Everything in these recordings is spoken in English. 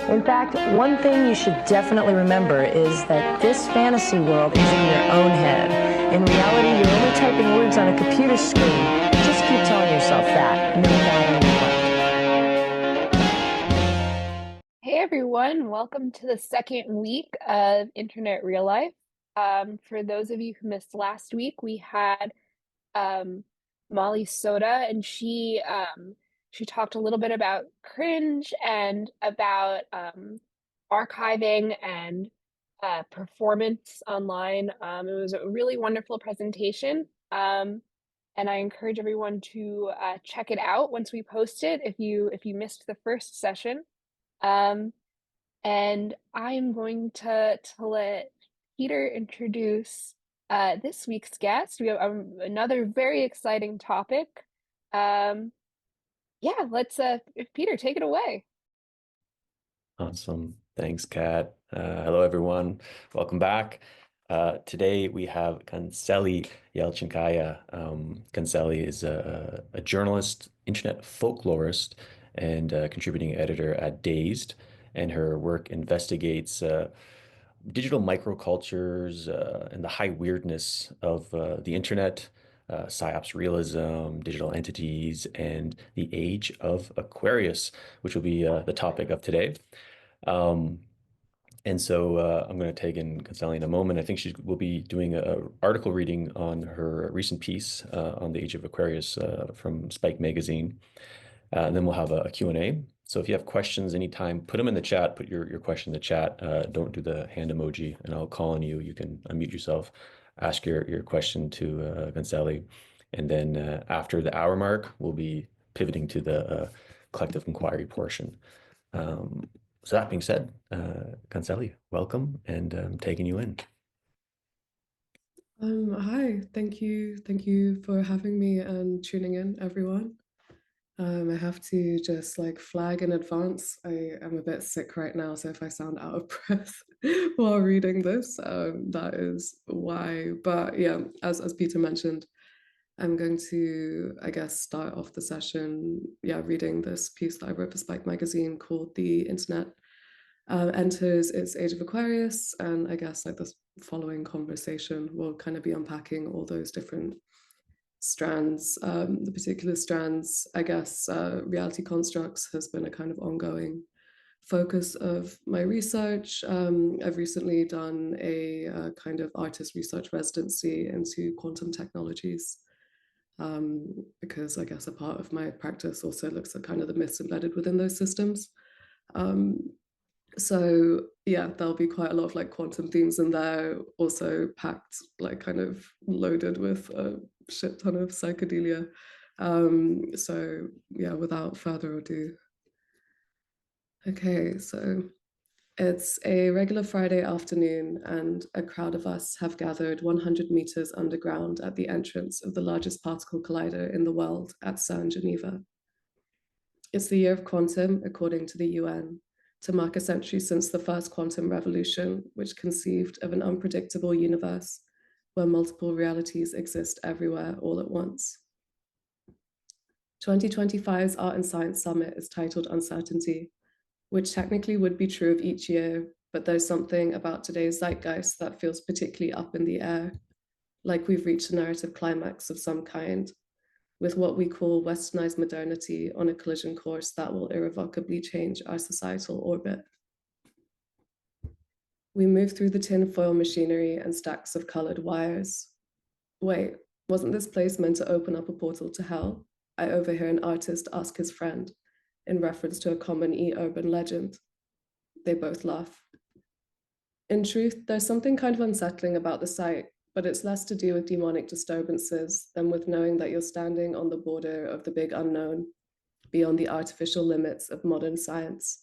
In fact, one thing you should definitely remember is that this fantasy world is in your own head. In reality, you're only typing words on a computer screen. Just keep telling yourself that, no matter what. Hey everyone, welcome to the second week of Internet Real Life. For those of you who missed last week, we had Molly Soda, and she talked a little bit about cringe and about archiving and performance online. It was a really wonderful presentation, and I encourage everyone to check it out once we post it if you missed the first session. Um, and I'm going to let Peter introduce this week's guest. We have another very exciting topic. Um, yeah, let's Peter, take it away. Awesome. Thanks, Kat. Hello, everyone. Welcome back. Today we have Günseli Yalcinkaya. Günseli is a journalist, internet folklorist, and contributing editor at Dazed. And her work investigates digital microcultures and the high weirdness of the internet, psyops realism, digital entities, and the age of Aquarius, which will be the topic of today. Um, and so I'm going to take in Günseli in a moment. I think she will be doing an article reading on her recent piece on the Age of Aquarius from Spike Magazine. And then we'll have a Q&A. So if you have questions anytime, put them in the chat, put your question in the chat. Don't do the hand emoji, and I'll call on you. You can unmute yourself, ask your question to Günseli. And then after the hour mark, we'll be pivoting to the collective inquiry portion. So that being said, Günseli, welcome, and I'm taking you in. Hi, thank you for having me and tuning in, everyone. I have to just flag in advance. I am a bit sick right now, so if I sound out of breath while reading this, that is why. But yeah, as Peter mentioned, I'm going to, I guess, start off the session, reading this piece that I wrote for Spike Magazine called "The Internet Enters Its Age of Aquarius," and I guess this following conversation will kind of be unpacking all those different strands. The particular strands, I guess, reality constructs has been a kind of ongoing focus of my research. I've recently done a kind of artist research residency into quantum technologies, because I guess a part of my practice also looks at kind of the myths embedded within those systems. So yeah, there'll be quite a lot of quantum themes in there, also packed, kind of loaded with a shit ton of psychedelia. So yeah, without further ado. Okay, so it's a regular Friday afternoon, and a crowd of us have gathered 100 meters underground at the entrance of the largest particle collider in the world at CERN, Geneva. It's the year of quantum, according to the UN, to mark a century since the first quantum revolution, which conceived of an unpredictable universe where multiple realities exist everywhere all at once. 2025's Art and Science Summit is titled Uncertainty, which technically would be true of each year, but there's something about today's zeitgeist that feels particularly up in the air, like we've reached a narrative climax of some kind, with what we call westernized modernity on a collision course that will irrevocably change our societal orbit. We move through the tinfoil machinery and stacks of colored wires. Wait, wasn't this place meant to open up a portal to hell? I overhear an artist ask his friend, in reference to a common urban legend. They both laugh. In truth, there's something kind of unsettling about the site, but it's less to do with demonic disturbances than with knowing that you're standing on the border of the big unknown, beyond the artificial limits of modern science.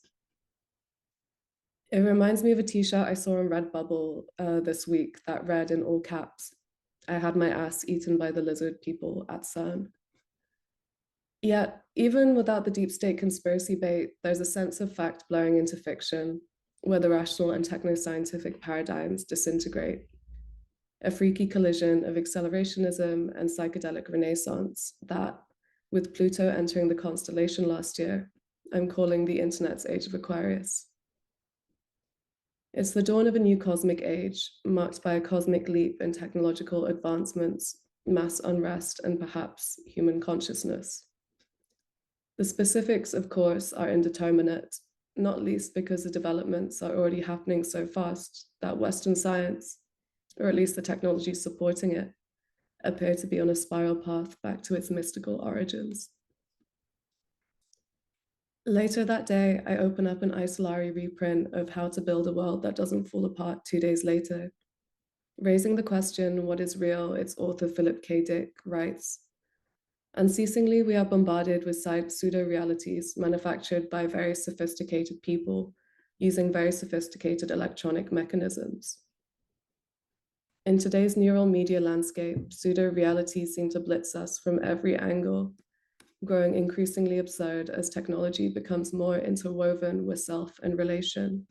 It reminds me of a t-shirt I saw on Redbubble this week that read in all caps, "I had my ass eaten by the lizard people at CERN." Yet, even without the deep state conspiracy bait, there's a sense of fact blurring into fiction, where the rational and techno-scientific paradigms disintegrate. A freaky collision of accelerationism and psychedelic renaissance that, with Pluto entering the constellation last year, I'm calling the internet's age of Aquarius. It's the dawn of a new cosmic age, marked by a cosmic leap in technological advancements, mass unrest, and perhaps human consciousness. The specifics, of course, are indeterminate, not least because the developments are already happening so fast that Western science, or at least the technology supporting it, appear to be on a spiral path back to its mystical origins. Later that day, I open up an Isolari reprint of How to Build a World That Doesn't Fall Apart 2 days later. Raising the question, what is real, its author Philip K. Dick writes, unceasingly, we are bombarded with pseudo-realities manufactured by very sophisticated people using very sophisticated electronic mechanisms. In today's neural media landscape, pseudo-realities seem to blitz us from every angle, growing increasingly absurd as technology becomes more interwoven with self and relation.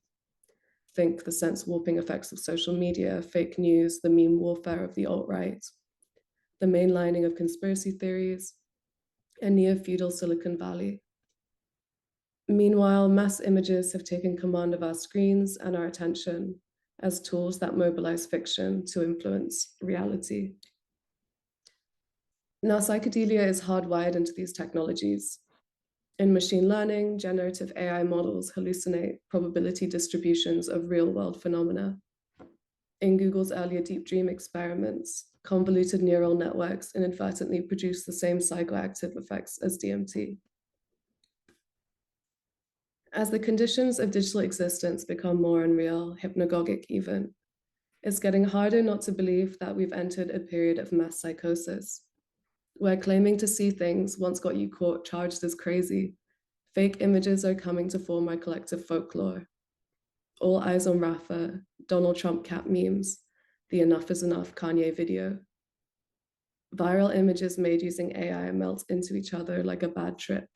Think the sense-warping effects of social media, fake news, the meme warfare of the alt-right, the mainlining of conspiracy theories, and neo-feudal Silicon Valley. Meanwhile, mass images have taken command of our screens and our attention as tools that mobilize fiction to influence reality. Now, psychedelia is hardwired into these technologies. In machine learning, generative AI models hallucinate probability distributions of real-world phenomena. In Google's earlier deep dream experiments, convoluted neural networks inadvertently produce the same psychoactive effects as DMT. As the conditions of digital existence become more unreal, hypnagogic even, it's getting harder not to believe that we've entered a period of mass psychosis, where claiming to see things once got you caught charged as crazy. Fake images are coming to form our collective folklore. All eyes on Rafa, Donald Trump cat memes, the enough is enough Kanye video. Viral images made using AI melt into each other like a bad trip.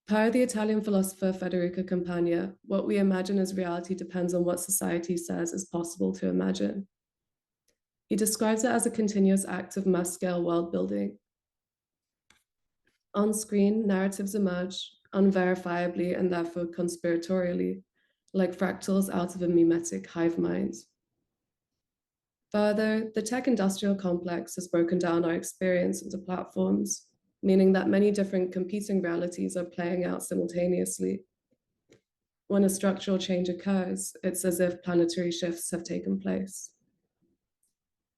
Per the Italian philosopher Federico Campagna, what we imagine as reality depends on what society says is possible to imagine. He describes it as a continuous act of mass-scale world building. On screen, narratives emerge, unverifiably and therefore conspiratorially, like fractals out of a mimetic hive mind. Further, the tech industrial complex has broken down our experience into platforms, meaning that many different competing realities are playing out simultaneously. When a structural change occurs, it's as if planetary shifts have taken place.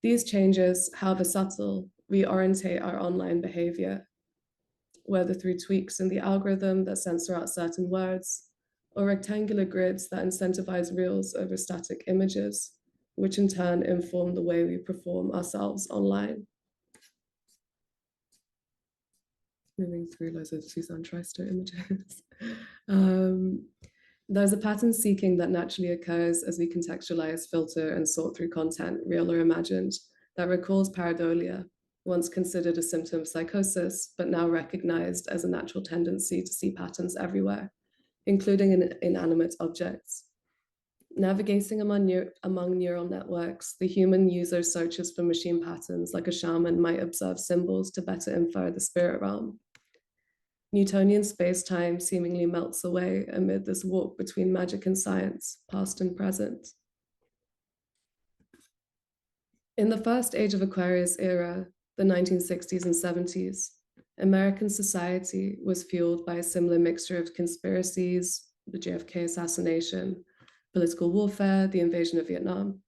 These changes, however subtle, reorientate our online behavior, whether through tweaks in the algorithm that censor out certain words, or rectangular grids that incentivize reels over static images, which in turn inform the way we perform ourselves online. Moving through loads of Suzanne Treister images. There's a pattern seeking that naturally occurs as we contextualize, filter, and sort through content, real or imagined, that recalls pareidolia, once considered a symptom of psychosis, but now recognized as a natural tendency to see patterns everywhere, including in inanimate objects. Navigating among neural networks, the human user searches for machine patterns like a shaman might observe symbols to better infer the spirit realm. Newtonian space-time seemingly melts away amid this walk between magic and science, past and present. In the first age of Aquarius era, the 1960s and 70s, American society was fueled by a similar mixture of conspiracies, the JFK assassination, political warfare, the invasion of Vietnam,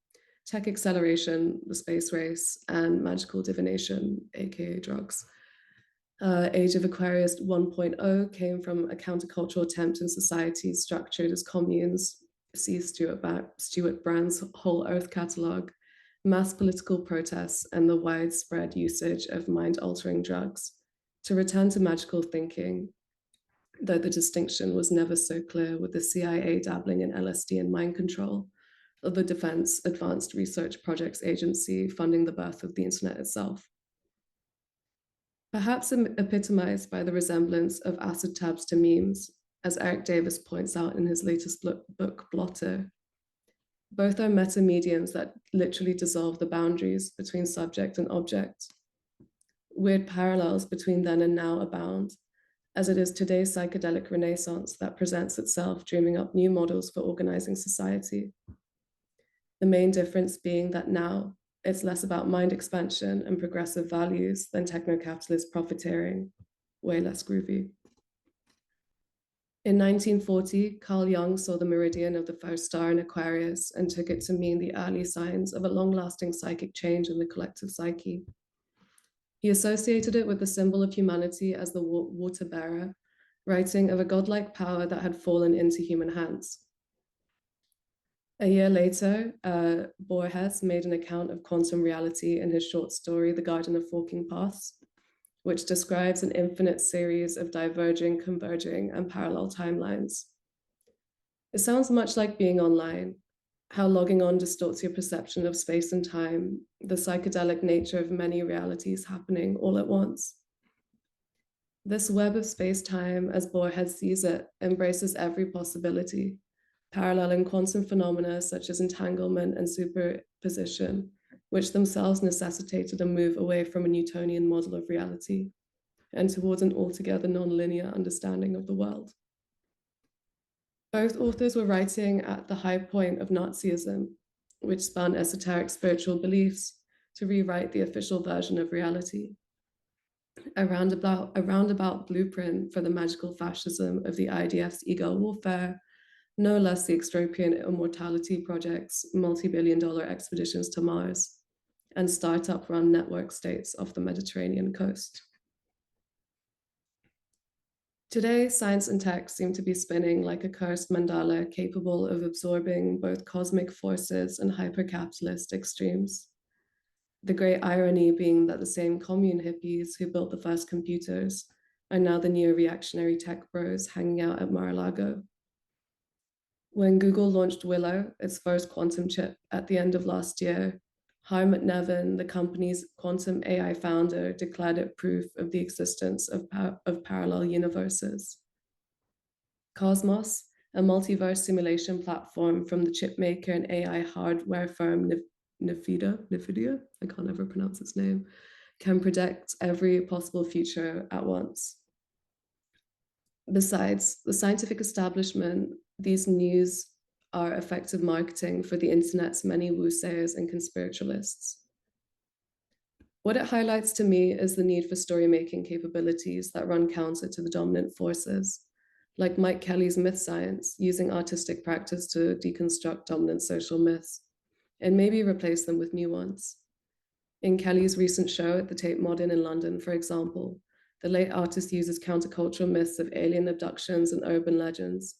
tech acceleration, the space race, and magical divination, aka drugs. Age of Aquarius 1.0 came from a countercultural attempt in societies structured as communes, see Stuart Brand's Whole Earth Catalogue, mass political protests, and the widespread usage of mind-altering drugs to return to magical thinking, though the distinction was never so clear with the CIA dabbling in LSD and mind control, or the Defense Advanced Research Projects Agency funding the birth of the internet itself. Perhaps epitomized by the resemblance of acid tabs to memes, as Eric Davis points out in his latest book, Blotter. Both are meta-mediums that literally dissolve the boundaries between subject and object. Weird parallels between then and now abound, as it is today's psychedelic renaissance that presents itself dreaming up new models for organizing society. The main difference being that now it's less about mind expansion and progressive values than techno-capitalist profiteering, way less groovy. In 1940, Carl Jung saw the meridian of the first star in Aquarius and took it to mean the early signs of a long-lasting psychic change in the collective psyche. He associated it with the symbol of humanity as the water bearer, writing of a godlike power that had fallen into human hands. A year later, Borges made an account of quantum reality in his short story, The Garden of Forking Paths, which describes an infinite series of diverging, converging, and parallel timelines. It sounds much like being online, how logging on distorts your perception of space and time, the psychedelic nature of many realities happening all at once. This web of space-time, as Borges sees it, embraces every possibility, paralleling quantum phenomena such as entanglement and superposition, which themselves necessitated a move away from a Newtonian model of reality and towards an altogether non-linear understanding of the world. Both authors were writing at the high point of Nazism, which spun esoteric spiritual beliefs to rewrite the official version of reality. A roundabout blueprint for the magical fascism of the IDF's ego warfare, no less the extropian immortality projects, multi-billion-dollar expeditions to Mars, and startup-run network states off the Mediterranean coast. Today, science and tech seem to be spinning like a cursed mandala capable of absorbing both cosmic forces and hyper-capitalist extremes. The great irony being that the same commune hippies who built the first computers are now the neo-reactionary tech bros hanging out at Mar-a-Lago. When Google launched Willow, its first quantum chip, at the end of last year, Harm McNevin, the company's quantum AI founder, declared it proof of the existence of parallel universes. Cosmos, a multiverse simulation platform from the chipmaker and AI hardware firm NVIDIA, I can't ever pronounce its name, can predict every possible future at once. Besides the scientific establishment, these news are effective marketing for the internet's many woosayers and conspiritualists. What it highlights to me is the need for story-making capabilities that run counter to the dominant forces, like Mike Kelly's myth science, using artistic practice to deconstruct dominant social myths, and maybe replace them with new ones. In Kelly's recent show at the Tate Modern in London, for example, the late artist uses countercultural myths of alien abductions and urban legends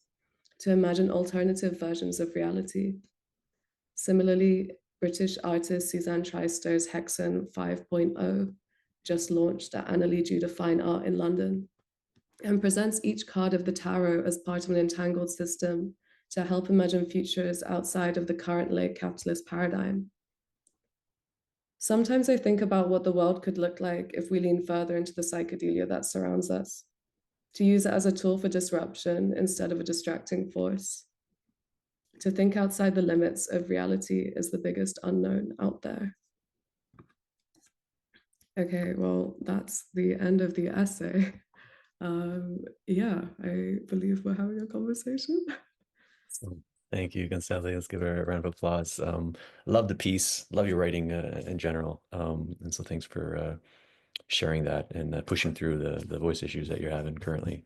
to imagine alternative versions of reality. Similarly, British artist Suzanne Treister's Hexen 5.0 just launched at Annalee Judah Fine Art in London and presents each card of the tarot as part of an entangled system to help imagine futures outside of the current late capitalist paradigm. Sometimes I think about what the world could look like if we lean further into the psychedelia that surrounds us, to use it as a tool for disruption instead of a distracting force. To think outside the limits of reality is the biggest unknown out there. Okay, well, that's the end of the essay. Yeah, I believe we're having a conversation. So, thank you, Günseli. Let's give her a round of applause. Love the piece, love your writing in general. And so thanks for sharing that and pushing through the voice issues that you're having currently.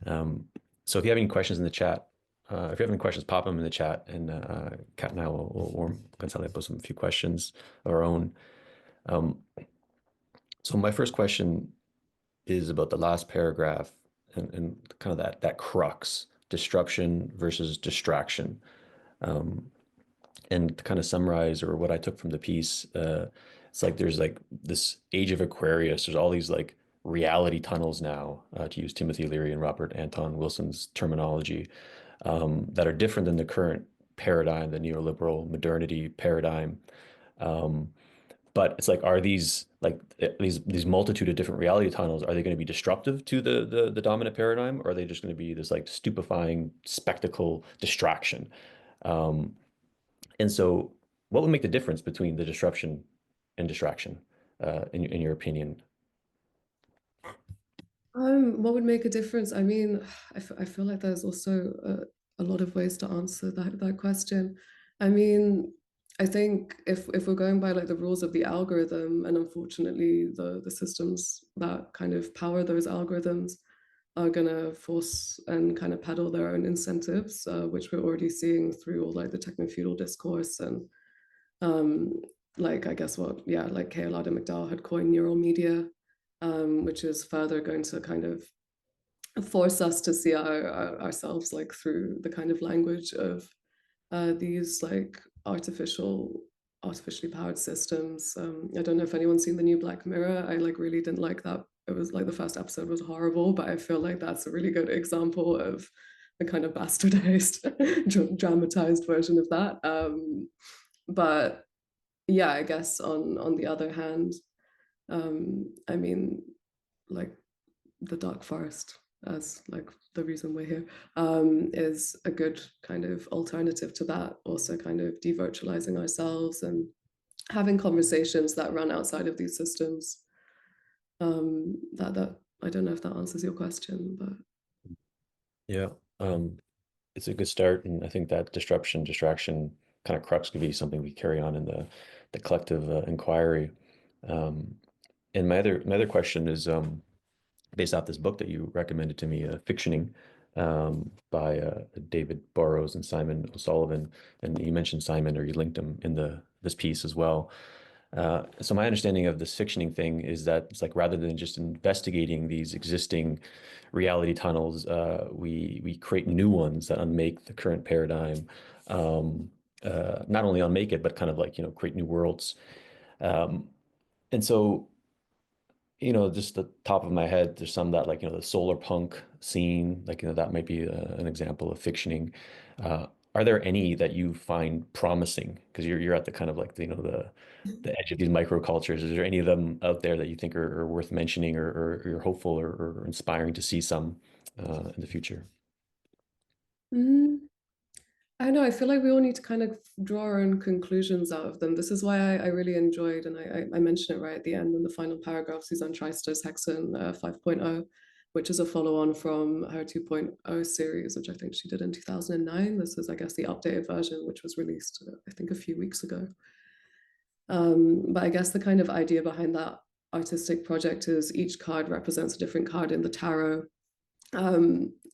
So if you have any questions in the chat, if you have any questions, pop them in the chat, and Kat and I will Günseli post a few questions of our own. So my first question is about the last paragraph and kind of that crux, disruption versus distraction. And to kind of summarize, or what I took from the piece, it's like there's like this age of Aquarius. There's all these like reality tunnels now, to use Timothy Leary and Robert Anton Wilson's terminology, that are different than the current paradigm, the neoliberal modernity paradigm. But it's like, are these like these multitude of different reality tunnels, are they going to be disruptive to the dominant paradigm, or are they just going to be this like stupefying spectacle distraction? And so what would make the difference between the disruption and distraction, in your opinion? What would make a difference? I mean, I feel like there's also a lot of ways to answer that question. I mean, I think if we're going by like the rules of the algorithm, and unfortunately the systems that kind of power those algorithms are gonna force and kind of peddle their own incentives, which we're already seeing through all like the techno-feudal discourse and um, like I guess like K.L. McDowell had coined neural media, which is further going to kind of force us to see ourselves like through the kind of language of these like artificially powered systems. I don't know if anyone's seen the new Black Mirror. I like really didn't like that. It was like the first episode was horrible, but I feel like that's a really good example of a kind of bastardized, dramatized version of that. But yeah, I guess on the other hand, I mean, like the dark forest as like the reason we're here is a good kind of alternative to that. Also, kind of devirtualizing ourselves and having conversations that run outside of these systems. That I don't know if that answers your question, but Yeah, it's a good start, and I think that distraction kind of crux could be something we carry on in the collective inquiry. Um, and my other question is based off this book that you recommended to me, Fictioning, by David Burrows and Simon O'Sullivan. And you mentioned Simon, or you linked him in this piece as well. So my understanding of this fictioning thing is that it's like rather than just investigating these existing reality tunnels, we create new ones that unmake the current paradigm. Not only unmake it, but kind of like, create new worlds. Um, and so, just the top of my head, there's some that like, the solar punk scene, like, that might be an example of fictioning. Are there any that you find promising? Because you're at the kind of like, the edge of these microcultures. Is there any of them out there that you think are worth mentioning, or you're hopeful or inspiring to see some in the future? mm, I know, I feel like we all need to kind of draw our own conclusions out of them. This is why I really enjoyed, and I mentioned it right at the end in the final paragraph, Suzanne Treister's Hexen 5.0, which is a follow-on from her 2.0 series, which I think she did in 2009. This is, I guess, the updated version, which was released, I think, a few weeks ago. But I guess the kind of idea behind that artistic project is each card represents a different card in the tarot.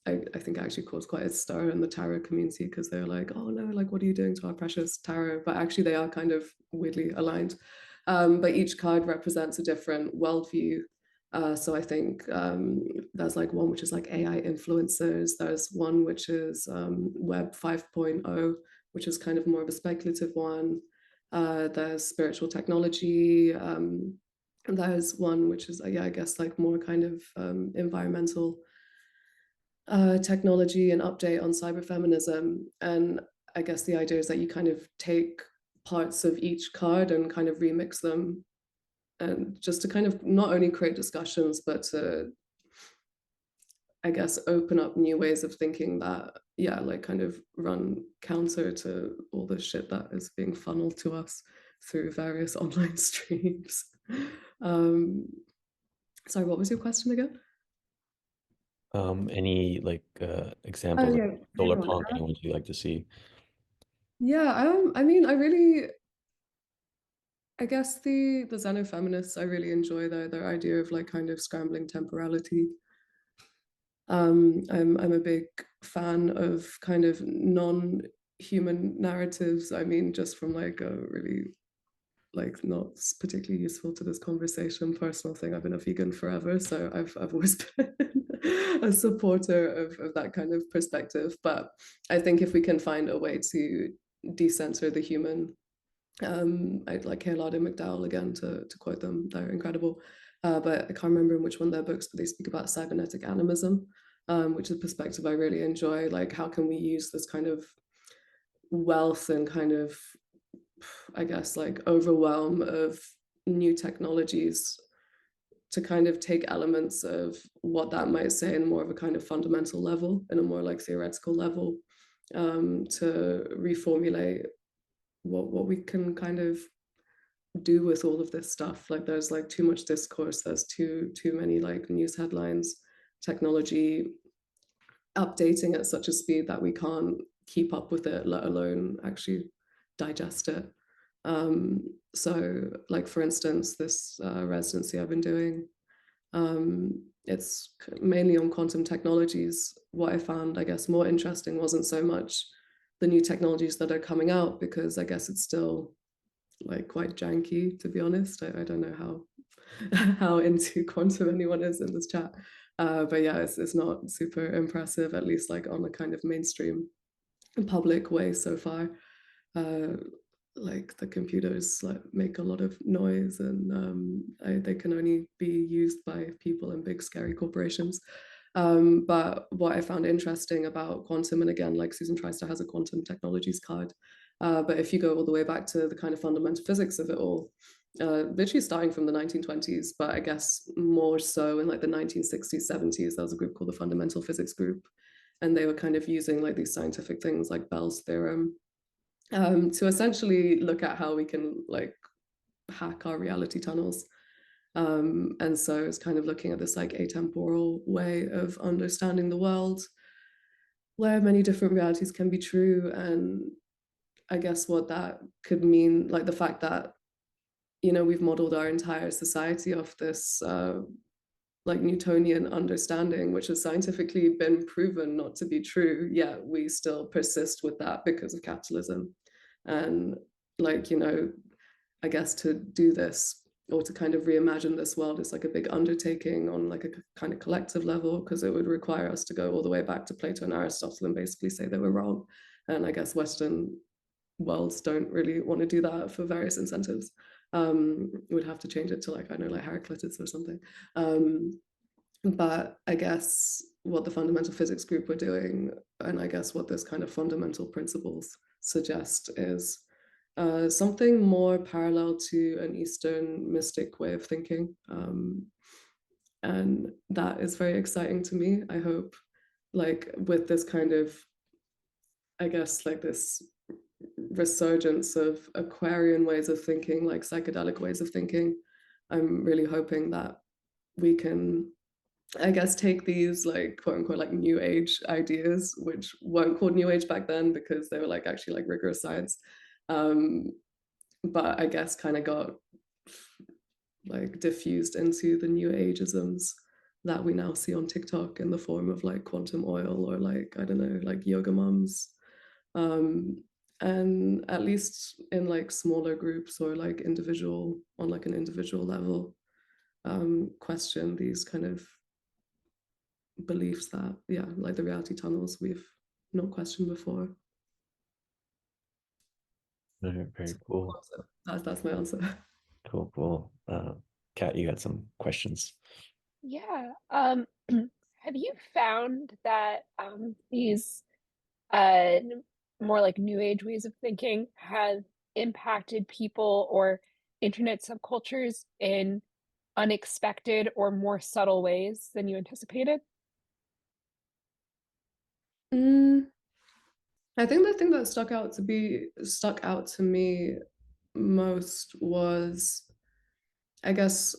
I think it actually caused quite a stir in the tarot community because they're like, oh no, like what are you doing to our precious tarot? But actually they are kind of weirdly aligned. But each card represents a different worldview. So I think there's like one which is like AI influencers. There's one which is Web 5.0, which is kind of more of a speculative one. There's spiritual technology. And there's one which is, yeah, I guess like more kind of environmental technology and update on cyberfeminism. And I guess the idea is that you kind of take parts of each card and kind of remix them, and just to kind of not only create discussions, but to, I guess, open up new ways of thinking that, yeah, like kind of run counter to all the shit that is being funneled to us through various online streams. Sorry, what was your question again? Any like Oh examples of yeah, solar later on. punk, anyone you'd like to see? Yeah, I mean, I guess the xenofeminists, I really enjoy their idea of like kind of scrambling temporality. I'm a big fan of kind of non-human narratives. I mean, just from like a really like not particularly useful to this conversation personal thing. I've been a vegan forever, so I've always been a supporter of that kind of perspective. But I think if we can find a way to decenter the human, I'd like K.L. McDowell again to quote them. They're incredible. But I can't remember in which one of their books, but they speak about cybernetic animism, which is a perspective I really enjoy. Like, how can we use this kind of wealth and kind of, I guess, like overwhelm of new technologies to kind of take elements of what that might say in more of a kind of fundamental level, in a more like theoretical level, to reformulate what we can kind of do with all of this stuff. Like there's like too much discourse, there's too many like news headlines, technology updating at such a speed that we can't keep up with it, let alone actually digest it. So like, for instance, this residency I've been doing, it's mainly on quantum technologies. What I found, I guess, more interesting wasn't so much the new technologies that are coming out, because I guess it's still like quite janky, to be honest. I don't know how into quantum anyone is in this chat, but yeah, it's not super impressive, at least like on a kind of mainstream public way so far. Like the computers like make a lot of noise, and they can only be used by people in big scary corporations. But what I found interesting about quantum, and again, like Susan Tristar has a quantum technologies card, but if you go all the way back to the kind of fundamental physics of it all, literally starting from the 1920s, but I guess more so in like the 1960s, 70s, there was a group called the Fundamental Physics Group, and they were kind of using like these scientific things like Bell's theorem, to essentially look at how we can like hack our reality tunnels. And so it's kind of looking at this like atemporal way of understanding the world, where many different realities can be true. And I guess what that could mean, like the fact that, you know, we've modeled our entire society off this like Newtonian understanding, which has scientifically been proven not to be true, yet we still persist with that because of capitalism. And like, you know, I guess to do this, or to kind of reimagine this world, is like a big undertaking on like a kind of collective level, because it would require us to go all the way back to Plato and Aristotle and basically say they were wrong. And I guess Western worlds don't really want to do that for various incentives. We'd have to change it to like, I don't know, like Heraclitus or something. But I guess what the fundamental physics group were doing, and I guess what this kind of fundamental principles suggest, is something more parallel to an Eastern mystic way of thinking. And that is very exciting to me. I hope, like, with this kind of, I guess, like this resurgence of Aquarian ways of thinking, like psychedelic ways of thinking, I'm really hoping that we can, I guess, take these like quote unquote like new age ideas, which weren't called new age back then because they were like actually like rigorous science, but I guess kind of got like diffused into the new ageisms that we now see on TikTok in the form of like quantum oil, or like, I don't know, like yoga mums. And at least in like smaller groups, or like individual, on like an individual level, question these kind of beliefs that, yeah, like the reality tunnels we've not questioned before. Very, very cool. That's my answer. Cool. Kat, you got some questions? Yeah. Have you found that these more like new age ways of thinking have impacted people or internet subcultures in unexpected or more subtle ways than you anticipated? I think the thing that stuck out to me most was, I guess,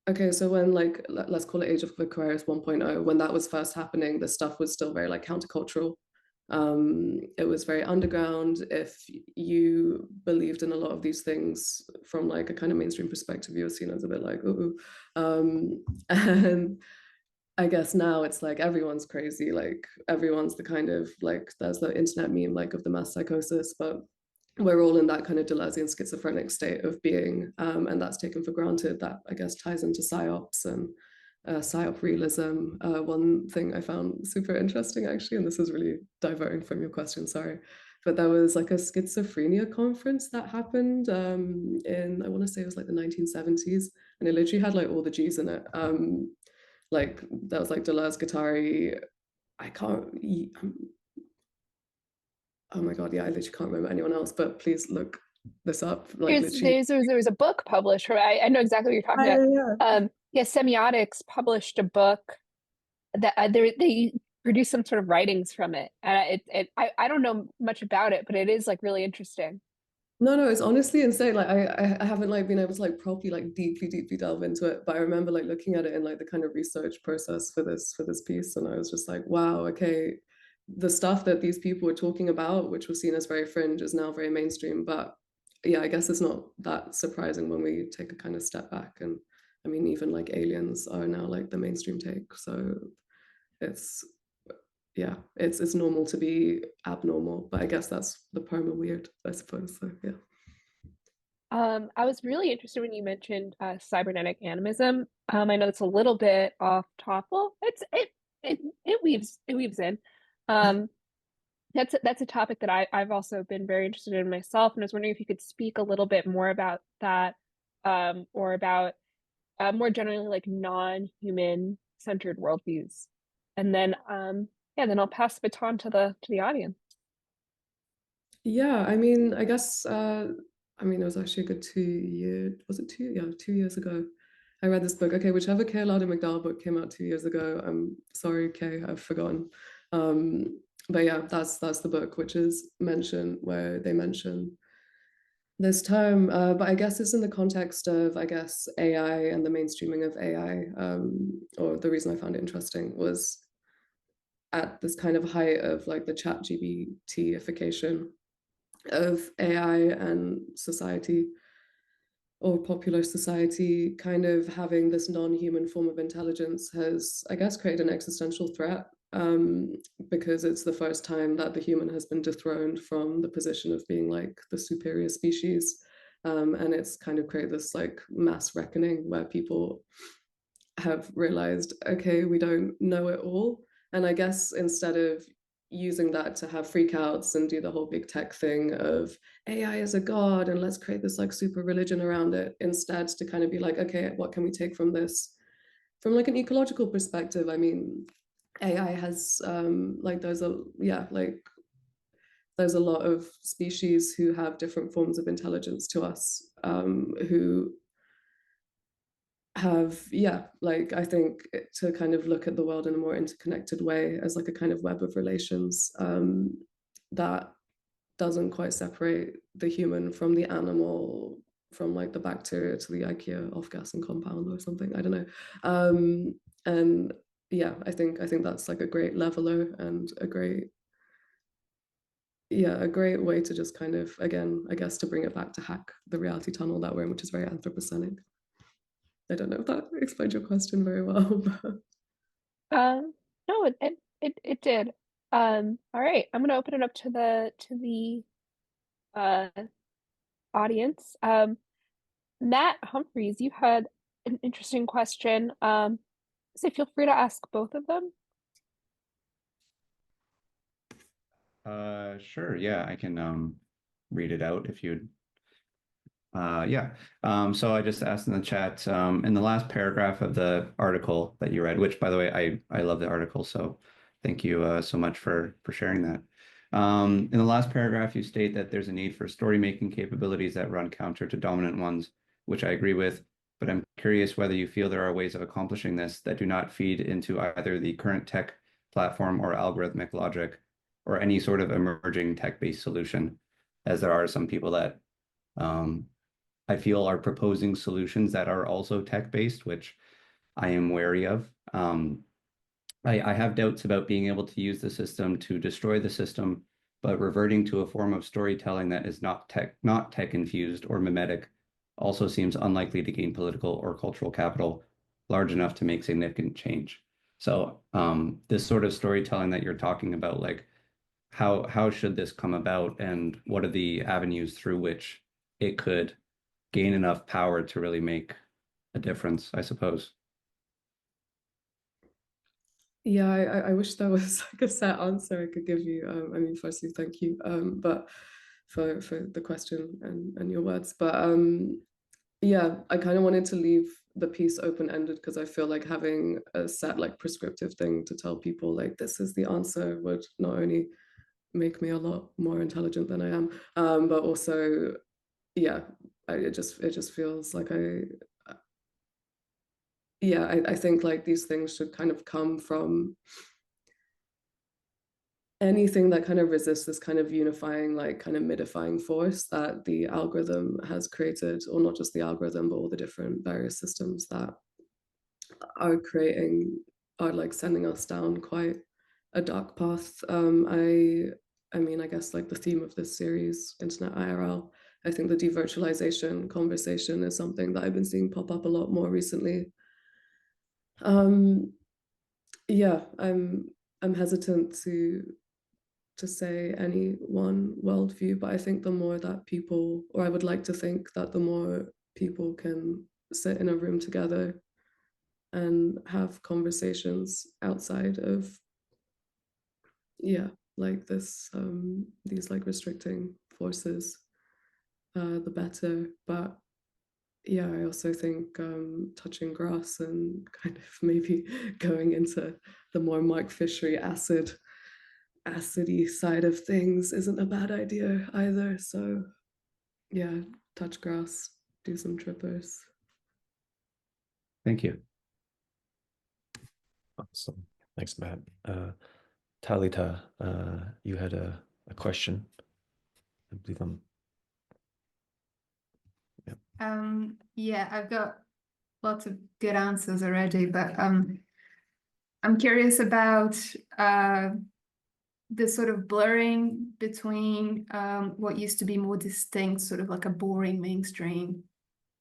okay, so when like let's call it Age of Aquarius 1.0, when that was first happening, the stuff was still very like countercultural. It was very underground. If you believed in a lot of these things from like a kind of mainstream perspective, you were seen as a bit like, ooh. And I guess now it's like everyone's crazy, like everyone's the kind of like, there's the internet meme like of the mass psychosis, but we're all in that kind of Deleuzean schizophrenic state of being, and that's taken for granted. That I guess ties into psyops and psyop realism. One thing I found super interesting actually, and this is really diverting from your question, sorry, but there was like a schizophrenia conference that happened in, I want to say it was like the 1970s, and it literally had like all the G's in it. Like that was like Deleuze, Guattari, I can't, oh my God, yeah, I literally can't remember anyone else, but please look this up. Like There was a book published from, I know exactly what you're talking about. Yeah, Semiotics published a book that they produced some sort of writings from it. And I don't know much about it, but it is like really interesting. No, it's honestly insane. Like I haven't like been able to like properly like deeply delve into it, but I remember like looking at it in like the kind of research process for this piece, and I was just like, wow, okay, the stuff that these people were talking about, which was seen as very fringe, is now very mainstream. But yeah, I guess it's not that surprising when we take a kind of step back. And I mean, even like aliens are now like the mainstream take. So it's yeah, it's normal to be abnormal, but I guess that's the perma weird, I suppose. So yeah. I was really interested when you mentioned cybernetic animism. I know it's a little bit off topic. Well, it weaves in. Um, that's a topic that I've also been very interested in myself, and I was wondering if you could speak a little bit more about that, or about more generally like non-human centered worldviews. And then yeah, then I'll pass the baton to the audience. Yeah, I mean, I guess I mean it was actually a good 2 years, was it two? Yeah, 2 years ago. I read this book. Okay, whichever Kay Lowry McDowell book came out 2 years ago. I'm sorry, Kay, I've forgotten. But yeah, that's the book which is mentioned where they mention this term. But I guess it's in the context of, I guess, AI and the mainstreaming of AI. Or the reason I found it interesting was at this kind of height of like the chat GBTification of AI and society or popular society kind of having this non-human form of intelligence has, I guess, created an existential threat, because it's the first time that the human has been dethroned from the position of being like the superior species. And it's kind of created this like mass reckoning where people have realized, okay, we don't know it all. And I guess instead of using that to have freakouts and do the whole big tech thing of AI is a god and let's create this like super religion around it, instead to kind of be like, okay, what can we take from this from like an ecological perspective? I mean, AI has like there's a yeah, like there's a lot of species who have different forms of intelligence to us, who have yeah, like I think to kind of look at the world in a more interconnected way as like a kind of web of relations, that doesn't quite separate the human from the animal, from like the bacteria to the IKEA off-gassing compound or something, I don't know. And yeah, I think that's like a great leveler and a great yeah, a great way to just kind of, again, I guess to bring it back to hack the reality tunnel that we're in, which is very anthropocenic. I don't know if that explained your question very well. But No, it did. All right, I'm gonna open it up to the uh audience. Matt Humphreys, you had an interesting question. So feel free to ask both of them. Sure. Yeah, I can read it out if you'd. Yeah. So I just asked in the chat, in the last paragraph of the article that you read, which by the way, I love the article, so thank you so much for sharing that. In the last paragraph, you state that there's a need for story making capabilities that run counter to dominant ones, which I agree with, but I'm curious whether you feel there are ways of accomplishing this that do not feed into either the current tech platform or algorithmic logic, or any sort of emerging tech-based solution, as there are some people that I feel are proposing solutions that are also tech-based, which I am wary of. I have doubts about being able to use the system to destroy the system, but reverting to a form of storytelling that is not tech infused or mimetic also seems unlikely to gain political or cultural capital large enough to make significant change. So this sort of storytelling that you're talking about, like how should this come about, and what are the avenues through which it could gain enough power to really make a difference, I suppose. yeah, I wish there was like a set answer I could give you. I mean, firstly, thank you, but for the question and your words. But yeah, I kind of wanted to leave the piece open-ended because I feel like having a set like prescriptive thing to tell people like this is the answer would not only make me a lot more intelligent than I am, but also yeah, it just feels like I think like these things should kind of come from anything that kind of resists this kind of unifying, like kind of midifying force that the algorithm has created, or not just the algorithm, but all the different various systems that are like sending us down quite a dark path. I mean, I guess like the theme of this series, Internet IRL, I think the devirtualization conversation is something that I've been seeing pop up a lot more recently. Yeah, I'm hesitant to say any one worldview, but I think the more that people, or I would like to think that the more people can sit in a room together and have conversations outside of, yeah, like this, these like restricting forces, the better. But yeah, I also think touching grass and kind of maybe going into the more Mark Fishery acidy side of things isn't a bad idea either. So yeah, touch grass, do some trippers. Thank you. Awesome. Thanks, Matt. Talita, you had a question. I believe yeah, I've got lots of good answers already, but I'm curious about the sort of blurring between what used to be more distinct, sort of like a boring mainstream,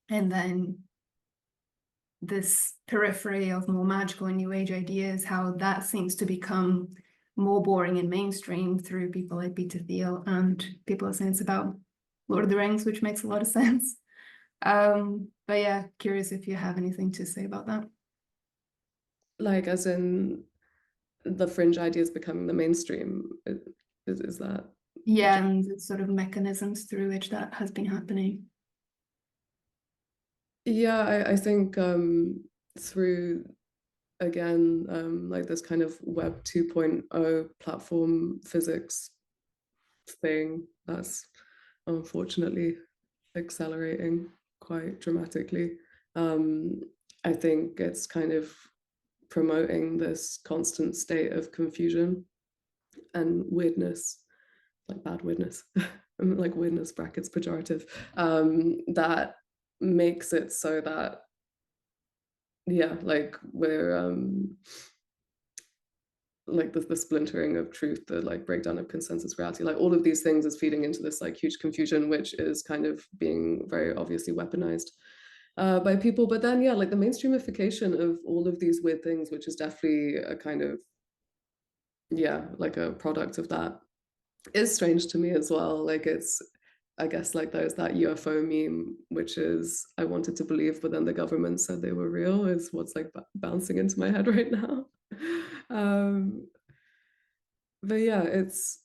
and then this periphery of more magical and new age ideas, how that seems to become more boring and mainstream through people like Peter Thiel, and people are saying it's about Lord of the Rings, which makes a lot of sense. But yeah, curious if you have anything to say about that. Like as in the fringe ideas becoming the mainstream, is that? Yeah, and the sort of mechanisms through which that has been happening. Yeah, I think through, again, like this kind of Web 2.0 platform physics thing that's unfortunately accelerating quite dramatically. I think it's kind of promoting this constant state of confusion and weirdness, like bad weirdness, like weirdness brackets pejorative, that makes it so that, yeah, like we're like the splintering of truth, the like breakdown of consensus reality, like all of these things is feeding into this like huge confusion, which is kind of being very obviously weaponized by people. But then, yeah, like the mainstreamification of all of these weird things, which is definitely a kind of, yeah, like a product of that, is strange to me as well. Like it's, I guess like there's that UFO meme, which is I wanted to believe, but then the government said they were real, is what's like bouncing into my head right now. But yeah, it's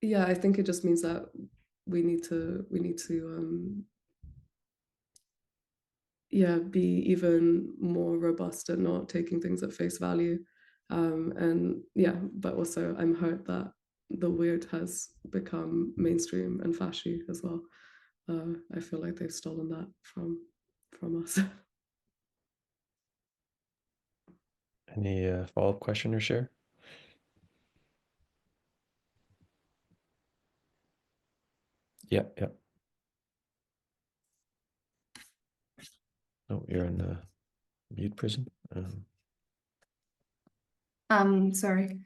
yeah, I think it just means that we need to yeah, be even more robust and not taking things at face value. And yeah, but also I'm hurt that the weird has become mainstream and fashy as well. I feel like they've stolen that from us. any follow-up question or share? Yeah. Oh, you're in the mute prison. Sorry.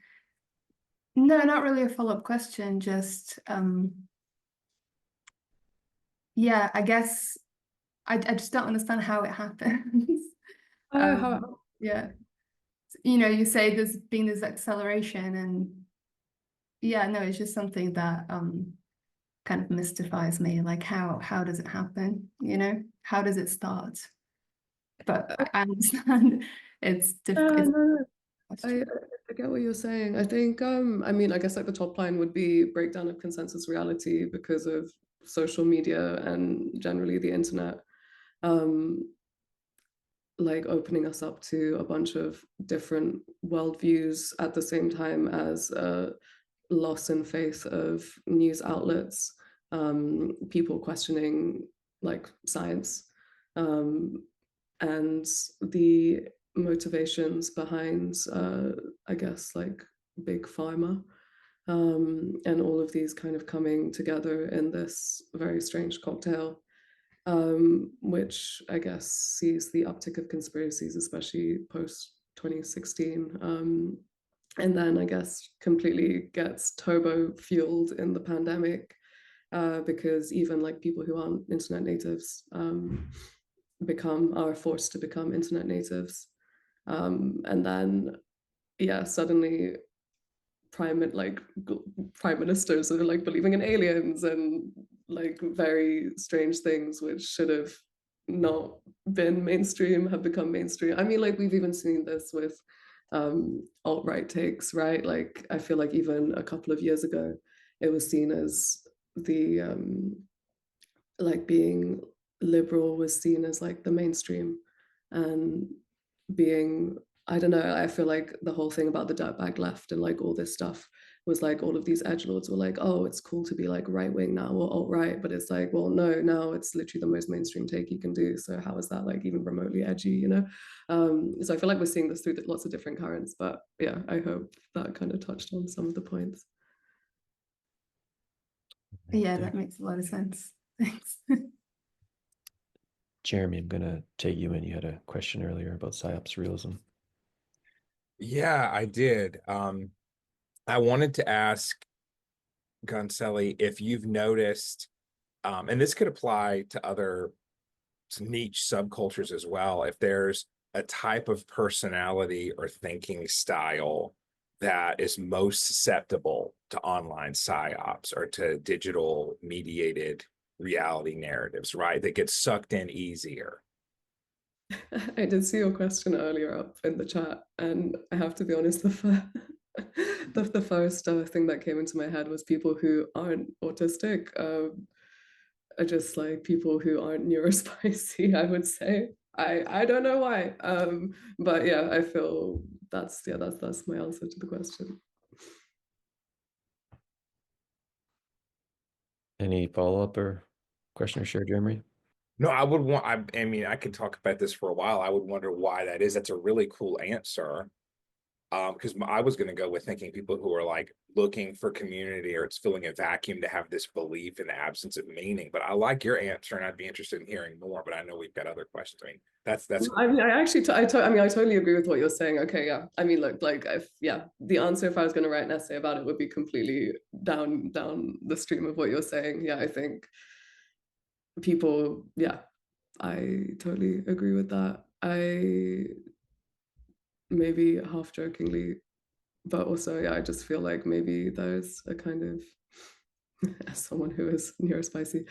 No, not really a follow-up question, just yeah, I guess I just don't understand how it happens. Yeah, you know, you say there's been this acceleration, and yeah, no, it's just something that kind of mystifies me. Like how does it happen? You know, how does it start? But I understand it's difficult. No, I get what you're saying. I think I mean, I guess like the top line would be breakdown of consensus reality because of social media and generally the internet, like opening us up to a bunch of different worldviews at the same time as a loss in faith of news outlets, people questioning like science, and the motivations behind, I guess, like big pharma, and all of these kind of coming together in this very strange cocktail, which I guess sees the uptick of conspiracies, especially post 2016. And then I guess completely gets turbo fueled in the pandemic, because even like people who aren't internet natives are forced to become internet natives. And then, yeah, suddenly prime ministers are like believing in aliens and like very strange things which should have not been mainstream have become mainstream. I mean, like we've even seen this with alt-right takes, right? Like I feel like even a couple of years ago it was seen as the like being liberal was seen as like the mainstream, and being, I don't know, I feel like the whole thing about the dirtbag left and like all this stuff was like all of these edgelords were like, oh, it's cool to be like right wing now or alt-right, but it's like, well, no, now it's literally the most mainstream take you can do. So how is that like even remotely edgy, you know? So I feel like we're seeing this through lots of different currents, but yeah, I hope that kind of touched on some of the points. Yeah, that makes a lot of sense. Thanks. Jeremy, I'm going to take you in. You had a question earlier about psyops realism. Yeah, I did. I wanted to ask Günseli if you've noticed, and this could apply to other niche subcultures as well, if there's a type of personality or thinking style that is most susceptible to online psyops or to digital mediated reality narratives, right? That gets sucked in easier. I did see your question earlier up in the chat, and I have to be honest, the first thing that came into my head was people who aren't autistic, are just like people who aren't neurospicy, I would say. I don't know why, but yeah, I feel that's my answer to the question. Any follow-up or question or share, Jeremy? No, I mean, I could talk about this for a while. I would wonder why that is. That's a really cool answer. Because I was going to go with thinking people who are like looking for community or it's filling a vacuum to have this belief in the absence of meaning. But I like your answer, and I'd be interested in hearing more. But I know we've got other questions. I mean, that's. I mean, I totally agree with what you're saying. Okay, yeah. I mean, look, like, the answer if I was going to write an essay about it would be completely down the stream of what you're saying. Yeah, I think people, yeah, I totally agree with that. I maybe half jokingly, but also, yeah, I just feel like maybe there's a kind of, as someone who is neurospicy,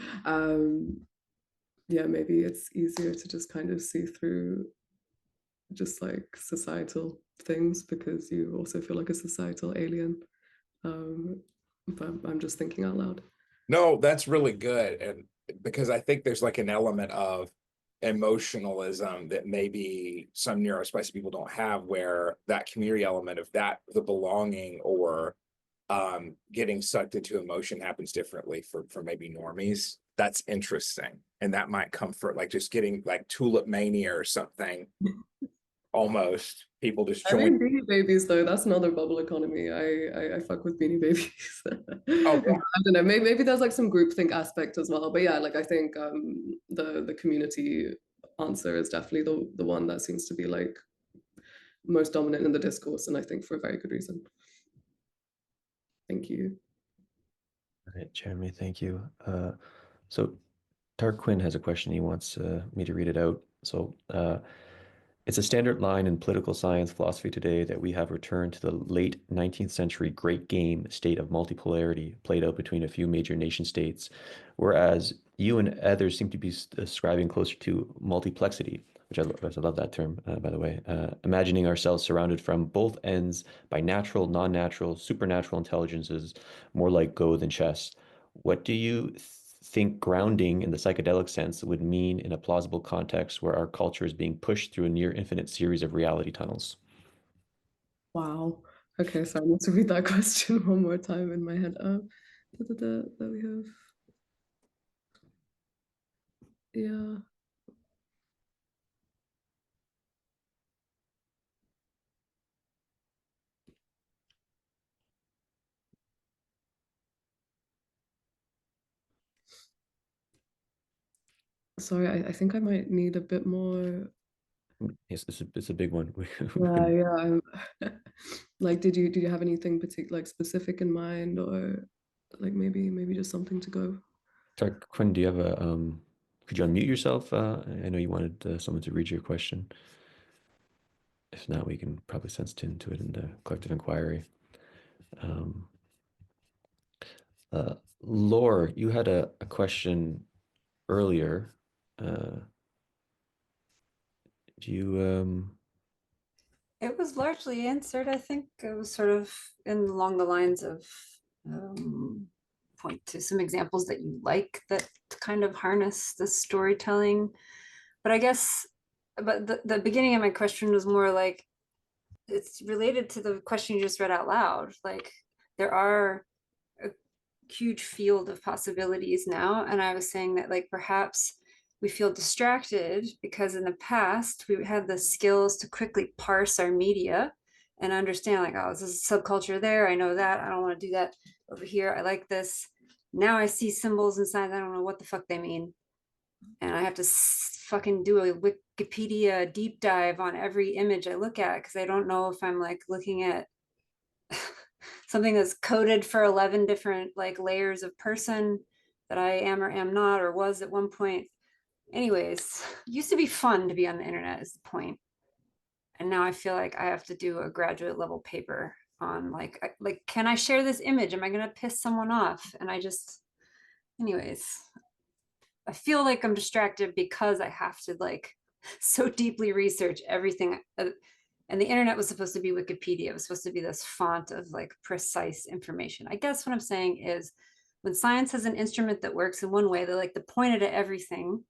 yeah, maybe it's easier to just kind of see through just like societal things because you also feel like a societal alien. But I'm just thinking out loud. No, that's really good. And because I think there's like an element of emotionalism that maybe some neurospicy people don't have, where that community element of that, the belonging or getting sucked into emotion happens differently for maybe normies. That's interesting. And that might come for like just getting like tulip mania or something. Almost people just I join. mean, Beanie Babies though, that's another bubble economy. I fuck with Beanie Babies. Oh, I don't know, maybe there's like some groupthink aspect as well, but yeah, like I think the community answer is definitely the one that seems to be like most dominant in the discourse, and I think for a very good reason. Thank you. All right, Jeremy, thank you. So Tar Quinn has a question. He wants me to read it out. So it's a standard line in political science philosophy today that we have returned to the late 19th century great game state of multipolarity played out between a few major nation states, whereas you and others seem to be ascribing closer to multiplexity, which I love that term, by the way, imagining ourselves surrounded from both ends by natural, non-natural, supernatural intelligences, more like Go than chess. What do you think grounding in the psychedelic sense would mean in a plausible context where our culture is being pushed through a near infinite series of reality tunnels? Wow. Okay, so I need to read that question one more time in my head. That we have. Yeah. Sorry, I think I might need a bit more. Yes, it's a big one. We Yeah, can yeah. Like, do you have anything particular, like specific in mind, or like maybe just something to go? sorry, Quinn, do you have a could you unmute yourself? I know you wanted someone to read your question. If not, we can probably sense into it in the collective inquiry. Um, Laura, you had a question earlier. Do you It was largely answered. I think it was sort of along the lines of point to some examples that you like that kind of harness the storytelling. But I guess, but the beginning of my question was more like, it's related to the question you just read out loud. Like, there are a huge field of possibilities now. And I was saying that, like, perhaps we feel distracted because in the past we had the skills to quickly parse our media and understand, like, oh, this is a subculture there. I know that. I don't want to do that over here. I like this. Now I see symbols and signs. I don't know what the fuck they mean. And I have to fucking do a Wikipedia deep dive on every image I look at because I don't know if I'm like looking at something that's coded for 11 different like layers of person that I am or am not or was at one point. Anyways, used to be fun to be on the internet is the point. And now I feel like I have to do a graduate level paper on like can I share this image? Am I going to piss someone off? And I just, anyways, I feel like I'm distracted because I have to like so deeply research everything. And the internet was supposed to be Wikipedia. It was supposed to be this font of like precise information. I guess what I'm saying is when science has an instrument that works in one way, they like to point it at everything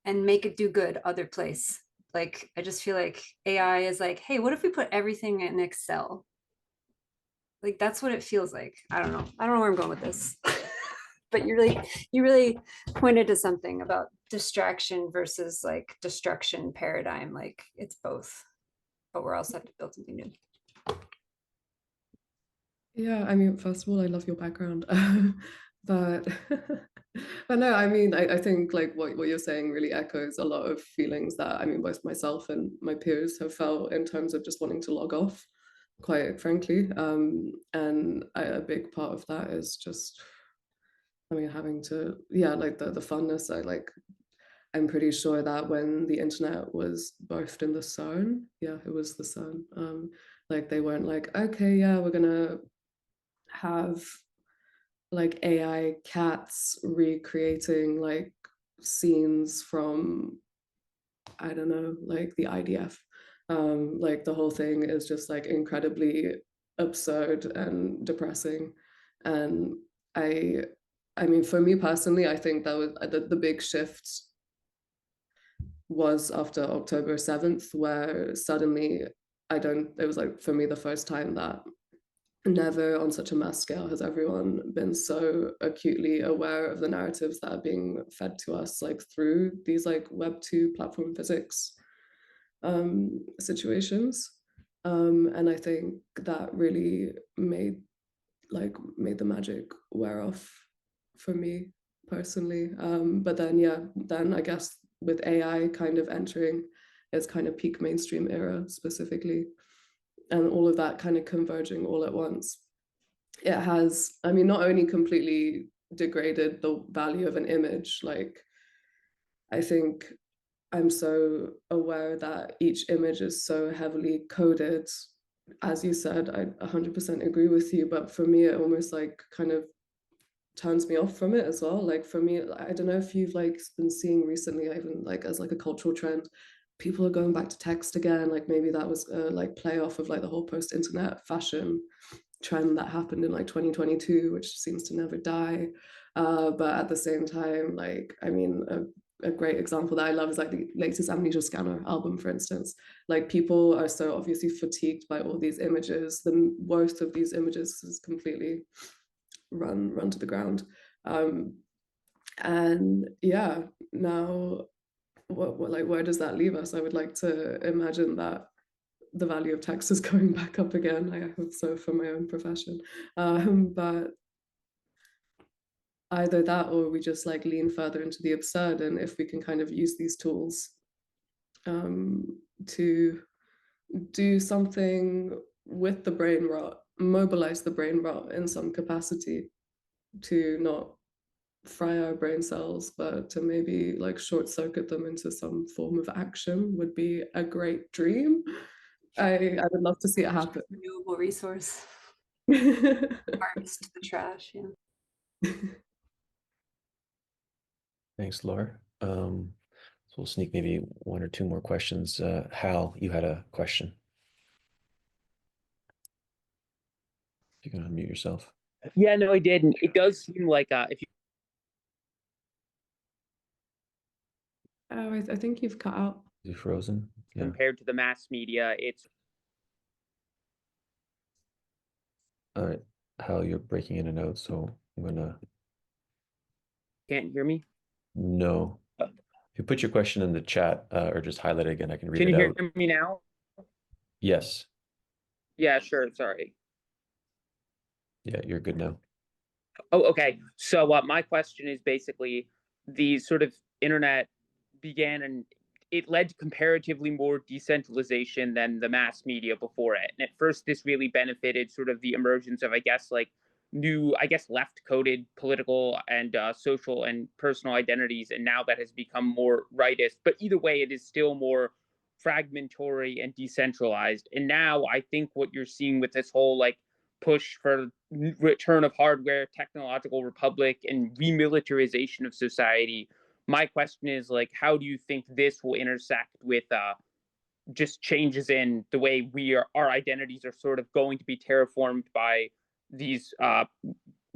and make it do good other place. Like, I just feel like AI is like, hey, what if we put everything in Excel? Like, that's what it feels like. I don't know where I'm going with this. But you really pointed to something about distraction versus like destruction paradigm. Like, it's both, but we're also have to build something new. Yeah, I mean, first of all, I love your background. But but no, I mean, I think like what you're saying really echoes a lot of feelings that I mean both myself and my peers have felt in terms of just wanting to log off, quite frankly. And a big part of that is just, I mean, having to, yeah, like the funness. I'm pretty sure that when the internet was birthed in the CERN, yeah, it was the CERN. Like they weren't like, okay, yeah, we're gonna have like AI cats recreating like scenes from, I don't know, like the IDF. Like the whole thing is just like incredibly absurd and depressing. And I I mean, for me personally, I think that was the big shift was after October 7th, where suddenly it was like for me the first time that never on such a mass scale has everyone been so acutely aware of the narratives that are being fed to us like through these like Web2 platform physics situations. And I think that really made the magic wear off for me personally. But then I guess with AI kind of entering its kind of peak mainstream era specifically, and all of that kind of converging all at once, it has, I mean, not only completely degraded the value of an image, like I think I'm so aware that each image is so heavily coded. As you said, I 100% agree with you, but for me, it almost like kind of turns me off from it as well. Like for me, I don't know if you've like been seeing recently, even like as like a cultural trend, people are going back to text again. Like maybe that was a like play off of like the whole post-internet fashion trend that happened in like 2022, which seems to never die. But at the same time, like, I mean, a great example that I love is like the latest Amnesia Scanner album, for instance. Like people are so obviously fatigued by all these images. The worst of these images is completely run to the ground. And yeah, now what like where does that leave us? I would like to imagine that the value of text is going back up again. I hope so for my own profession. But either that or we just like lean further into the absurd. And if we can kind of use these tools to do something with the brain rot, mobilize the brain rot in some capacity, to not fry our brain cells, but to maybe like short circuit them into some form of action, would be a great dream. I would love to see it happen. Renewable resource. Harvest the trash, yeah. Thanks, Laura. So we'll sneak maybe one or two more questions. Hal, you had a question. You can unmute yourself. Yeah, no, I did. And it does seem like if you Oh, I think you've cut out. Is he frozen? Yeah. compared to the mass media, it's All right. Hal, you're breaking in and out, so I'm gonna. can't hear me. No. If you put your question in the chat or just highlight it again, I can read Can it you hear out. me now? Yes. Yeah, sure. Sorry. Yeah, you're good now. Oh, okay. So my question is basically the sort of internet began and it led to comparatively more decentralization than the mass media before it. And at first, this really benefited sort of the emergence of, I guess, like new, I guess, left-coded political and social and personal identities. And now that has become more rightist. But either way, it is still more fragmentary and decentralized. And now I think what you're seeing with this whole like push for return of hardware, technological republic, and remilitarization of society. My question is like, how do you think this will intersect with just changes in the way our identities are sort of going to be terraformed by these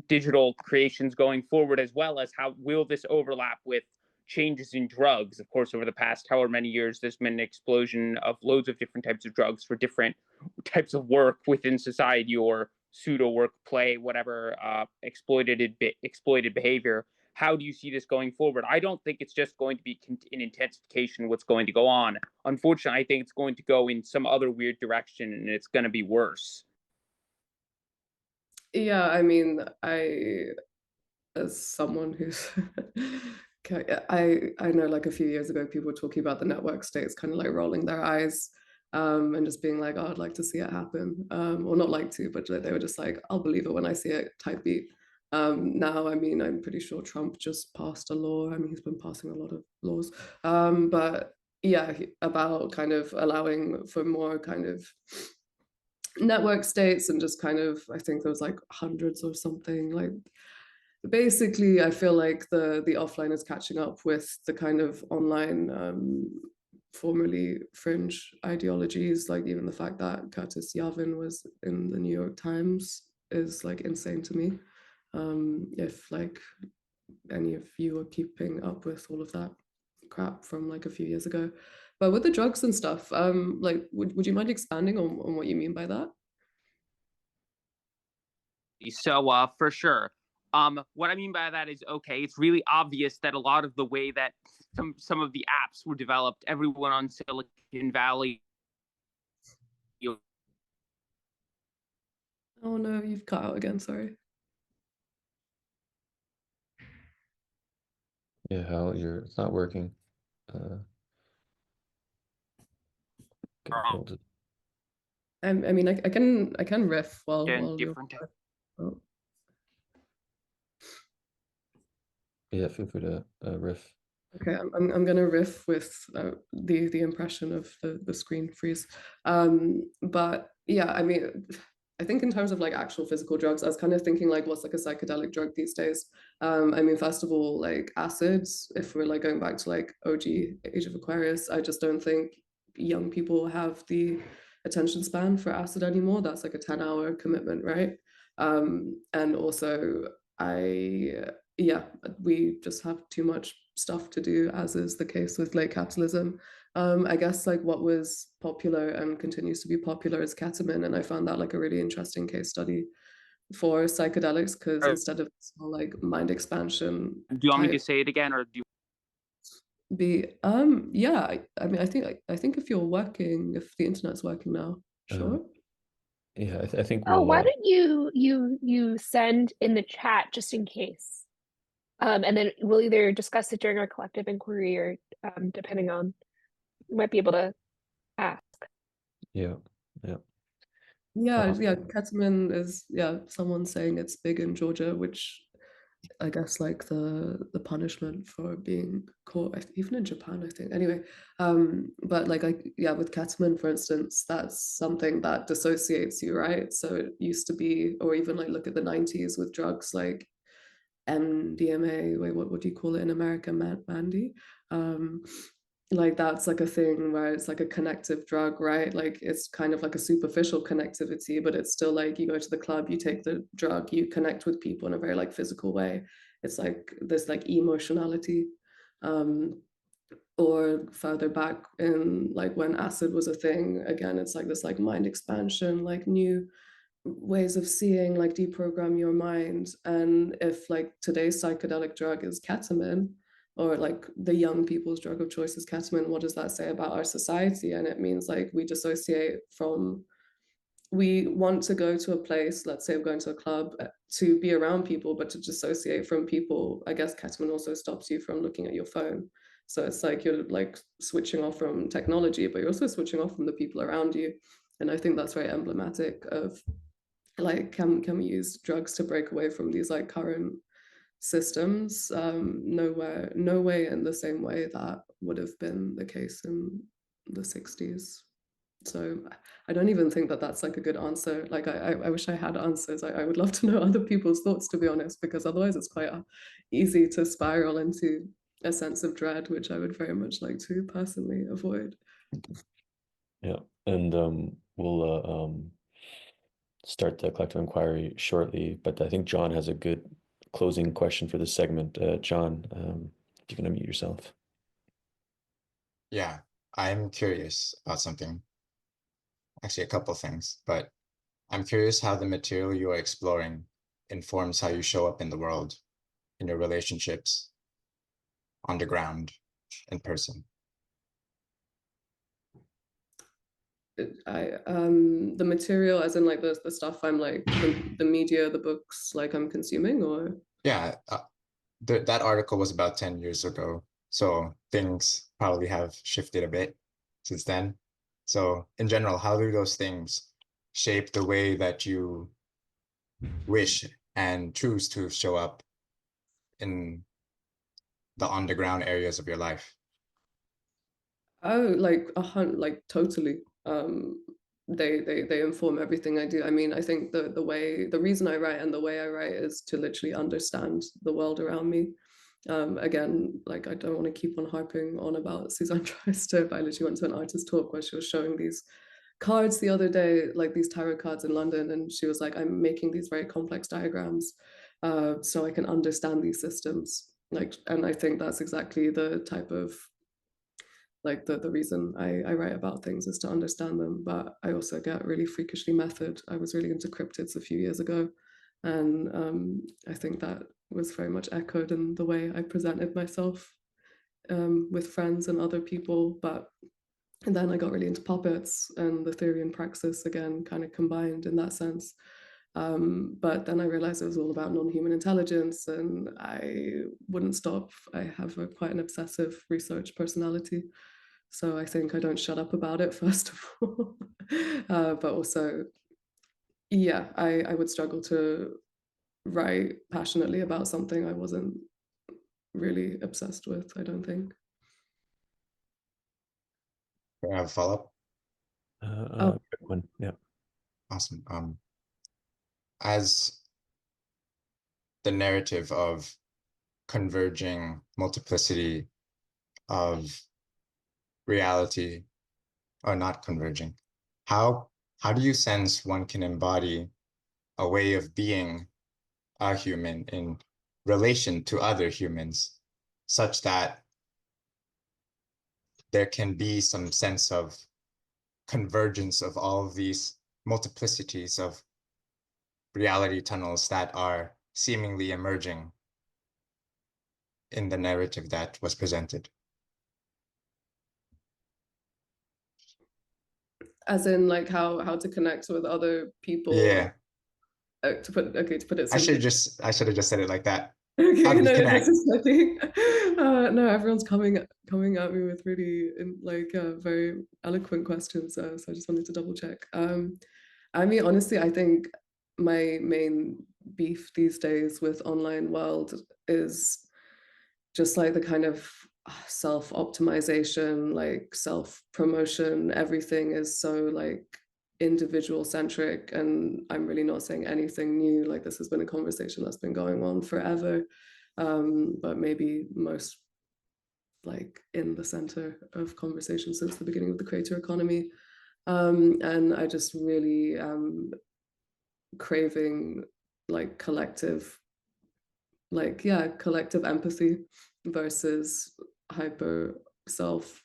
digital creations going forward, as well as how will this overlap with changes in drugs? Of course, over the past however many years, there's been an explosion of loads of different types of drugs for different types of work within society, or pseudo work, play, whatever, exploited behavior. How do you see this going forward? I don't think it's just going to be an intensification of what's going to go on. Unfortunately, I think it's going to go in some other weird direction, and it's going to be worse. Yeah, I mean, as someone who's I know like a few years ago people were talking about the network states kind of like rolling their eyes and just being like, oh, I'd like to see it happen, or not like to, but they were just like, I'll believe it when I see it type beat. Now, I mean, I'm pretty sure Trump just passed a law. I mean, he's been passing a lot of laws, but yeah, about kind of allowing for more kind of network states, and just kind of, I think there was like hundreds or something. Like basically, I feel like the offline is catching up with the kind of online formerly fringe ideologies. Like even the fact that Curtis Yarvin was in the New York Times is like insane to me. If like any of you are keeping up with all of that crap from like a few years ago. But with the drugs and stuff, like would you mind expanding on what you mean by that? So for sure. What I mean by that is, okay, it's really obvious that a lot of the way that some of the apps were developed, everyone on Silicon Valley. Oh no, you've cut out again, sorry. Yeah, Hal, it's not working. Hold it. I mean, I can riff while you're. Oh. Yeah, feel free to riff. Okay, I'm gonna riff with the impression of the screen freeze. But yeah, I mean, I think in terms of like actual physical drugs, I was kind of thinking like, what's like a psychedelic drug these days? I mean, first of all, like acids, if we're like going back to like OG Age of Aquarius, I just don't think young people have the attention span for acid anymore. That's like a 10-hour commitment, right? And also yeah, we just have too much stuff to do, as is the case with late capitalism. I guess like what was popular and continues to be popular is ketamine, and I found that like a really interesting case study for psychedelics, because instead of like mind expansion. Do you want me to say it again, or do you? Yeah, I mean, I think if the internet's working now, sure. Yeah, I think Oh, we'll. why don't you send in the chat just in case? And then we'll either discuss it during our collective inquiry or depending on, we might be able to ask. Yeah, yeah. Yeah, yeah, ketamine is, yeah, someone saying it's big in Georgia, which I guess like the punishment for being caught, even in Japan, I think. Anyway, but like yeah, with ketamine, for instance, that's something that dissociates you, right? So it used to be, or even like look at the 90s with drugs like MDMA, wait, what do you call it in America? Mandy. Like that's like a thing where it's like a connective drug, right? Like it's kind of like a superficial connectivity, but it's still like you go to the club, you take the drug, you connect with people in a very like physical way. It's like this like emotionality. Or further back in like when acid was a thing, again, it's like this like mind expansion, like new ways of seeing, like deprogram your mind. And if like today's psychedelic drug is ketamine, or like the young people's drug of choice is ketamine, what does that say about our society? And it means like we dissociate from, we want to go to a place, let's say I'm going to a club to be around people, but to dissociate from people, I guess ketamine also stops you from looking at your phone. So it's like you're like switching off from technology, but you're also switching off from the people around you. And I think that's very emblematic of like, can we use drugs to break away from these like current systems? No way in the same way that would have been the case in the 60s. So I don't even think that that's like a good answer. Like I wish I had answers. I would love to know other people's thoughts, to be honest, because otherwise it's quite easy to spiral into a sense of dread, which I would very much like to personally avoid. Yeah, and we'll start the collective inquiry shortly, but I think John has a good closing question for this segment. John, if you can unmute yourself. Yeah, I'm curious about something. Actually, a couple things, but I'm curious how the material you are exploring informs how you show up in the world, in your relationships, on the ground, in person. The material, as in like the stuff I'm like the media, the books like I'm consuming, or Yeah, that article was about 10 years ago, so things probably have shifted a bit since then. So in general, how do those things shape the way that you wish and choose to show up in the underground areas of your life? oh, like totally. They inform everything I do. I mean, I think the reason I write and the way I write is to literally understand the world around me. Again, like I don't want to keep on harping on about Suzanne Treister, but I literally went to an artist talk where she was showing these cards the other day, like these tarot cards in London, and she was like, I'm making these very complex diagrams so I can understand these systems. Like, and I think that's exactly the type of like the reason I write about things is to understand them. But I also get really freakishly method. I was really into cryptids a few years ago, and I think that was very much echoed in the way I presented myself with friends and other people. And then I got really into puppets, and the theory and praxis again kind of combined in that sense. But then I realized it was all about non-human intelligence, and I wouldn't stop. I have quite an obsessive research personality, so I think I don't shut up about it, first of all. But also, yeah, I would struggle to write passionately about something I wasn't really obsessed with, I don't think. Can I have a follow-up? Quick one. Yeah. Awesome. As the narrative of converging multiplicity of reality, or not converging, how do you sense one can embody a way of being a human in relation to other humans, such that there can be some sense of convergence of all of these multiplicities of reality tunnels that are seemingly emerging in the narrative that was presented? As in like how to connect with other people? Yeah. To put it I should simply. have just said it like that. Okay, How do we no, connect? this is nothing. No, everyone's coming at me with really very eloquent questions. So I just wanted to double check. I mean, honestly, I think my main beef these days with online world is just like the kind of self-optimization, like self-promotion. Everything is so like individual centric, and I'm really not saying anything new. Like this has been a conversation that's been going on forever, but maybe most like in the center of conversation since the beginning of the creator economy. And I just really craving like collective empathy versus hyper selfhood.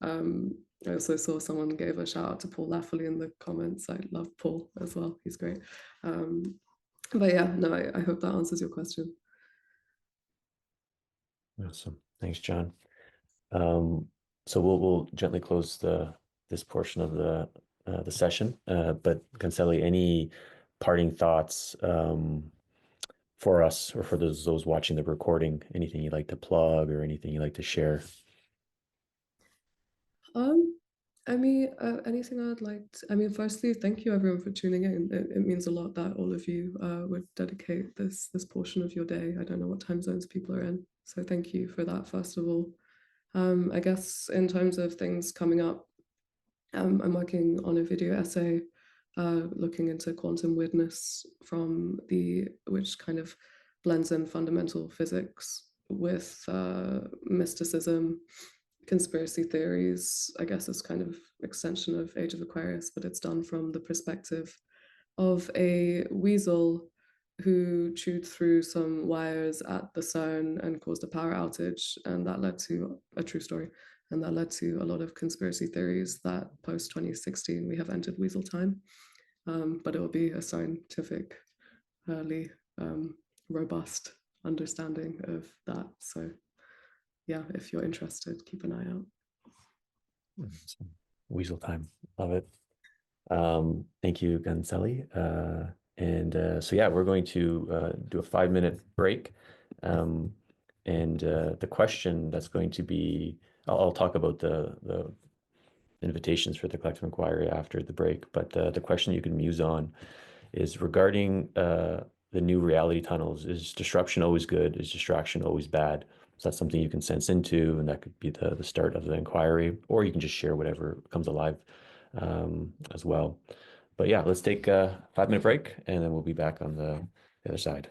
I also saw someone gave a shout out to Paul Lafferty in the comments. I love Paul as well, he's great. But yeah, no, I hope that answers your question. Awesome. Thanks, John. So we'll gently close this portion of the session. But Günseli, any parting thoughts for us or for those watching the recording? Anything you'd like to plug or anything you'd like to share? I mean, anything I'd like I mean, firstly, thank you everyone for tuning in. It means a lot that all of you would dedicate this portion of your day. I don't know what time zones people are in, so thank you for that, first of all. I guess in terms of things coming up, I'm working on a video essay looking into quantum weirdness which kind of blends in fundamental physics with mysticism, conspiracy theories. I guess it's kind of extension of Age of Aquarius, but it's done from the perspective of a weasel who chewed through some wires at the CERN and caused a power outage, and that led to a true story. And that led to a lot of conspiracy theories that post 2016 we have entered weasel time. But it will be a scientifically robust understanding of that. So yeah, if you're interested, keep an eye out. Weasel time, love it. Thank you, Günseli. So yeah, we're going to do a 5-minute break. The question that's going to be, I'll talk about the invitations for the collective inquiry after the break, but the question you can muse on is regarding the new reality tunnels. Is disruption always good? Is distraction always bad? So that's something you can sense into, and that could be the start of the inquiry, or you can just share whatever comes alive as well. But yeah, let's take a 5-minute break, and then we'll be back on the other side.